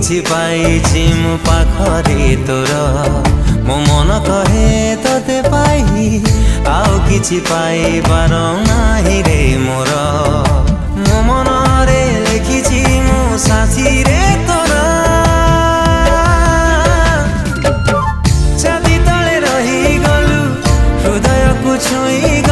କିଛି ପାଇଛି ମୁଁ ପାଖରେ ତୋର ମୋ ମନ କହେ ତତେ ପାଇ ଆଉ କିଛି ପାଇବାର ନାହିଁ ରେ ମୋର ମୋ ମନରେ ଲେଖିଛି ମୁଁ ସାଥିରେ ତୋର ଛାତି ତଳେ ରହିଗଲୁ ହୃଦୟକୁ ଛୁଇଁ